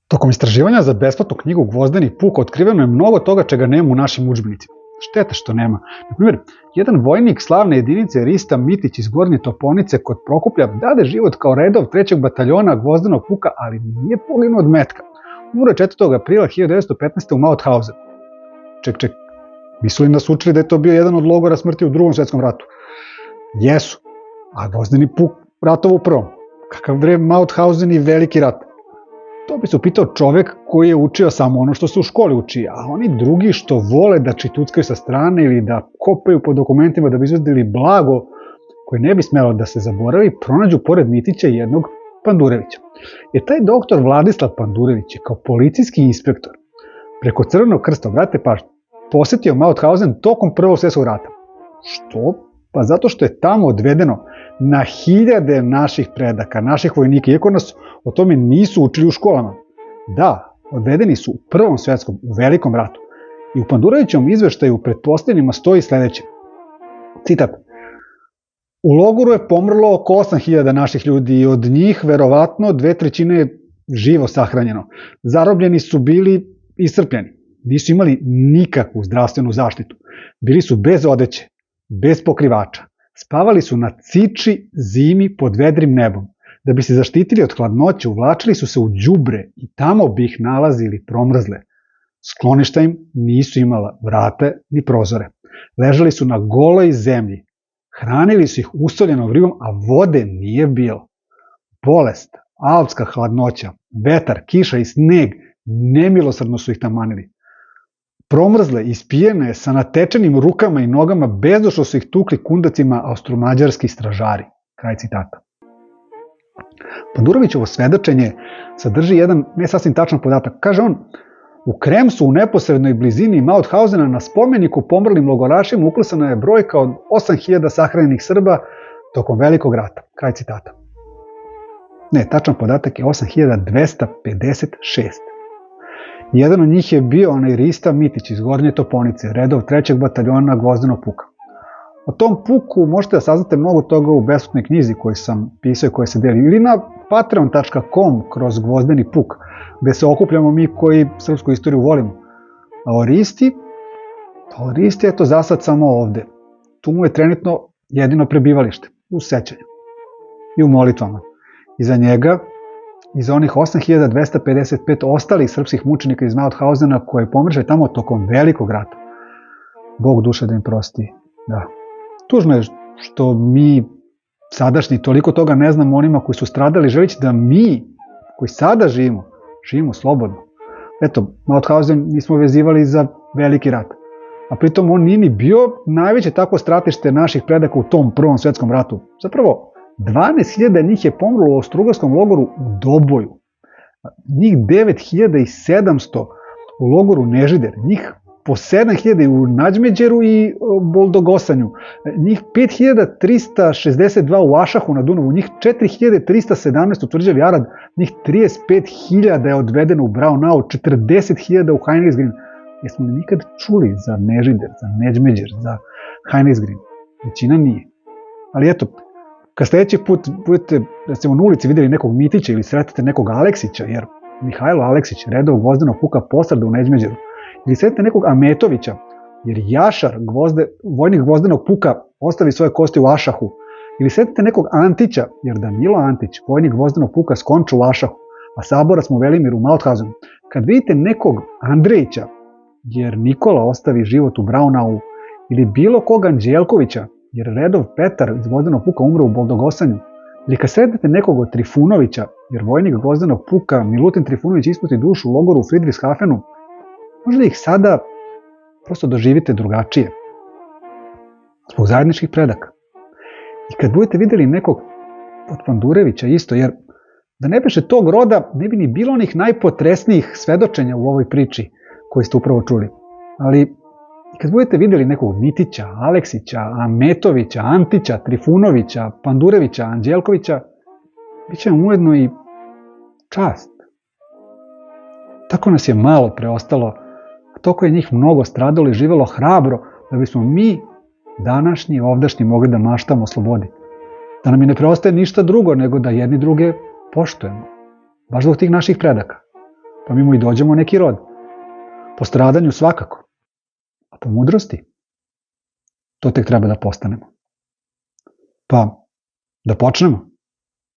Tokom istraživanja za besplatnu knjigu Gvozdeni puk otkriveno je mnogo toga čega nema u našim udžbenicima. Šteta što nema. Na primjer, jedan vojnik slavne jedinice Rista Mitić iz Gornje Toponice kod Prokuplja dade život kao redov 3. bataljona Gvozdenog puka, ali nije poginuo od metka. Umro je 4. aprila 1915. u Mauthausen. Ček, nisu li nas učili da je to bio jedan od logora smrti u Drugom svjetskom ratu? Jesu, a Gvozdeni puk ratova u Prvom. Kakav bre Mauthausen i veliki rat? To bi se upitao čovek koji je učio samo ono što se u školi uči, a oni drugi što vole da čituckaju sa strane ili da kopaju po dokumentima da bi izvedeli blago koje ne bi smelo da se zaboravi, pronađu pored Mitića jednog Pandurevića. Jer taj doktor Vladislav Pandurević je kao policijski inspektor preko Crvenog krsta, obratite pažnju, posetio Mauthausen tokom Prvog svjetskog rata. Što? Pa zato što je tamo odvedeno na hiljade naših predaka, naših vojnika, iako nas o tome nisu učili u školama. Da, odvedeni su u Prvom svjetskom, u Velikom ratu. I u Pandurevićevom izveštaju pred posljednjima stoji sledeće. Citat. U logoru je pomrlo oko 8000 naših ljudi i od njih verovatno 2/3 je živo sahranjeno. Zarobljeni su bili iscrpljeni. Nisu imali nikakvu zdravstvenu zaštitu. Bili su bez odeće, bez pokrivača. Spavali su na ciči zimi pod vedrim nebom. Da bi se zaštitili od hladnoće, uvlačili su se u đubre i tamo bi ih nalazili promrzle. Skloništa im nisu imala vrata ni prozore. Ležali su na goloj zemlji. Hranili su ih usoljenom ribom, a vode nije bilo. Bolest, alpska hladnoća, vetar, kiša i sneg nemilosrdno su ih tamanili. Promrzle, ispijene, sa natečenim rukama i nogama, bezdušno su ih tukli kundacima austromađarski stražari. Kraj citata. Pandurevićevo svedočenje sadrži jedan ne sasvim tačan podatak. Kaže on, u Kremsu u neposrednoj blizini Mauthausena na spomeniku pomrlim logorašima uklesana je brojka od 8000 sahranjenih Srba tokom Velikog rata. Kraj citata. Ne, tačan podatak je 8256. Jedan od njih je bio onaj Rista Mitić iz Gornje Toponice, redov 3. bataljona Gvozdenog puka. O tom puku možete da saznate mnogo toga u besplatnoj knjizi koju sam pisao i koja se deli, ili na patreon.com kroz Gvozdeni puk, gde se okupljamo mi koji srpsku istoriju volimo. A o Risti? Pa o Risti je to za sad samo ovde. Tu mu je trenutno jedino prebivalište, u sećanju i u molitvama. I za njega, i za onih 8255 ostalih srpskih mučenika iz Mauthausena koji pomrše tamo tokom Velikog rata. Bog duše da im prosti. Da. Tužno je što mi sadašnji toliko toga ne znamo onima koji su stradali, želeći da mi, koji sada živimo slobodno. Eto, Mauthausen nismo vezivali za Veliki rat. A pritom on nije ni bio najveće tako stratište naših predaka u tom Prvom svjetskom ratu. Zapravo, 12.000 njih je pomrlo u Austrougarskom logoru u Doboju. Njih 9.700 u logoru Nežider. Njih po 7.000 u Nađmeđeru i Boldogosanju. Njih 5.362 u Ašahu na Dunavu. Njih 4.317 u Tvrđavi Arad. Njih 35.000 je odvedeno u Braunau. 40.000 u Heinrichsgreen. Jesmo li nikad čuli za Nežider, za Neđmeđer, za Heinrichsgreen? Većina nije. Ali eto, kad sledeći put budete, recimo, na ulici videli nekog Mitića ili sretete nekog Aleksića, jer Mihajlo Aleksić, redov Gvozdenog puka, posrda u Neđmeđeru, ili sretete nekog Ametovića, jer Jašar, vojnik Gvozdenog puka, ostavi svoje kosti u Ašahu, ili sretete nekog Antića, jer Danilo Antić, vojnik Gvozdenog puka, skonča u Ašahu, a saborac mu Velimir u Mauthausenu. Kad vidite nekog Andrejića, jer Nikola ostavi život u Braunau, ili bilo kog Anđelkovića, jer redov Petar iz Gvozdenog puka umre u Boldogosanju, ili kad sretnete nekog od Trifunovića, jer vojnik Gvozdenog puka Milutin Trifunović ispusti dušu u logoru u Friedrichshafenu, možda ih sada prosto doživite drugačije. Zbog zajedničkih predaka. I kad budete videli nekog od Pandurevića isto, jer da ne beše tog roda, ne bi ni bilo onih najpotresnijih svedočenja u ovoj priči koju ste upravo čuli. Ali kad budete videli nekog Mitića, Aleksića, Ametovića, Antića, Trifunovića, Pandurevića, Anđelkovića, bit će vam ujedno i čast. Tako nas je malo preostalo, a toliko je njih mnogo stradalo i živelo hrabro da bismo mi, današnji, ovdašnji, mogli da maštamo o slobodi. Da nam i ne preostaje ništa drugo nego da jedni druge poštujemo. Baš zbog tih naših predaka. pa mi mu i dođemo u neki rod. Po stradanju svakako, a po mudrosti to tek treba da postanemo. Pa, da počnemo.